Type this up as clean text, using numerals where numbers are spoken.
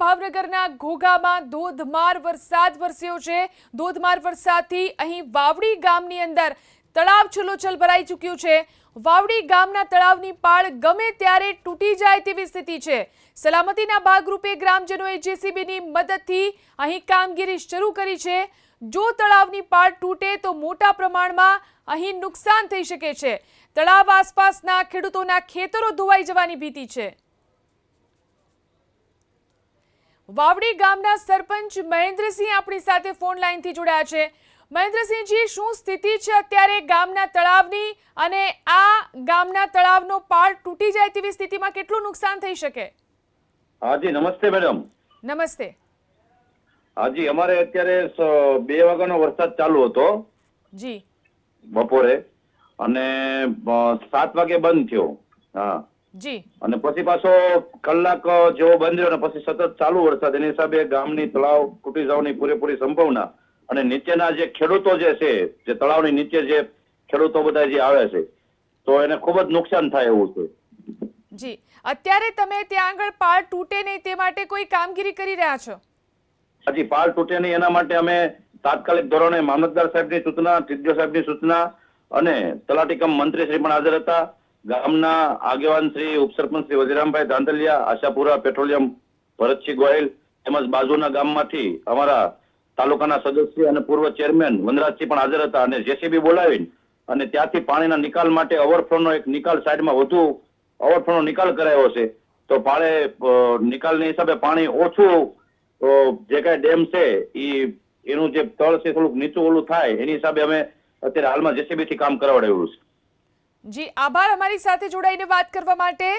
ભાવનગરના ઘોઘામાં ધોધમાર વરસાદ વરસ્યો છે। ધોધમાર વરસાદથી અહીં વાવડી ગામની અંદર તળાવ છલોછલ ભરાઈ ચૂક્યું છે। વાવડી ગામના તળાવની પાળ ગમે ત્યારે તૂટી જાય તેવી સ્થિતિ છે। સલામતીના ભાગરૂપે ગ્રામજનોએ જેસીબીની મદદથી અહીં કામગીરી શરૂ કરી છે। જો તળાવની પાળ તૂટે તો મોટા પ્રમાણમાં અહીં નુકસાન થઈ શકે છે। તળાવ આસપાસના ખેડૂતોના ખેતરો ધોવાઈ જવાની ભીતિ છે। વાવડી ગામના સરપંચ મહેન્દ્રસિંહ આપણી સાથે ફોન લાઈનથી જોડાયા છે। મહેન્દ્રસિંહજી, શું સ્થિતિ છે અત્યારે ગામના તળાવની અને આ ગામના તળાવનો પાળ તૂટી જાય તેવી સ્થિતિમાં કેટલું નુકસાન થઈ શકે? હાજી, નમસ્તે મેડમ। નમસ્તે। હાજી, અમારે અત્યારે 2 વાગ્યાનો વરસાદ ચાલુ હતો જી બપોરે, અને 7 વાગે બંધ થયો। હા જી। અને પછી પાછો કલાક જેવો બંધ રહ્યો, અને પછી સતત ચાલુ વરસાદ, એની હિસાબે ગામની તળાવ તૂટી જવાની પૂરેપૂરી સંભાવના। અને નીચેના જે ખેડૂતો જે છે, જે તળાવની નીચે જે ખેડૂતો બધા જે આવે છે, તો એને ખૂબ જ નુકસાન થાય એવું છે। જી, અત્યારે તમે ત્યાં આગળ પાળ તૂટે નહીં તે માટે કોઈ કામગીરી કરી રહ્યા છો? હજી પાળ તૂટે નહીં એના માટે અમે તાત્કાલિક ધોરણે મામલતદાર સાહેબની સૂચના, ટીડીઓ સાહેબની સૂચના અને તલાટી કમ મંત્રી શ્રી પણ હાજર હતા। ગામના આગેવાન શ્રી ઉપસરપંચ શ્રી વજીરામભાઈ ધાંધલિયા, આશાપુરા પેટ્રોલિયમ ભરતસિંહ ગોહિલ, તેમજ બાજુના ગામમાંથી અમારા તાલુકાના સદસ્ય અને પૂર્વ ચેરમેન વનરાજસિંહ પણ હાજર હતા, અને જેસીબી બોલાવીને અને ત્યાંથી પાણીના નિકાલ માટે ઓવરફ્લોનો એક નિકાલ સાઈડમાં વધુ ઓવરફ્લોનો નિકાલ કરાયો છે। તો પાળે નિકાલની હિસાબે પાણી ઓછું, જે કઈ ડેમ છે એનું જે તળ છે થોડુંક નીચું ઓલું થાય, એની હિસાબે અમે અત્યારે હાલમાં જેસીબી થી કામ કરાવડાવ્યું છે। જી, આભાર અમારી સાથે જોડાઈને વાત કરવા માટે।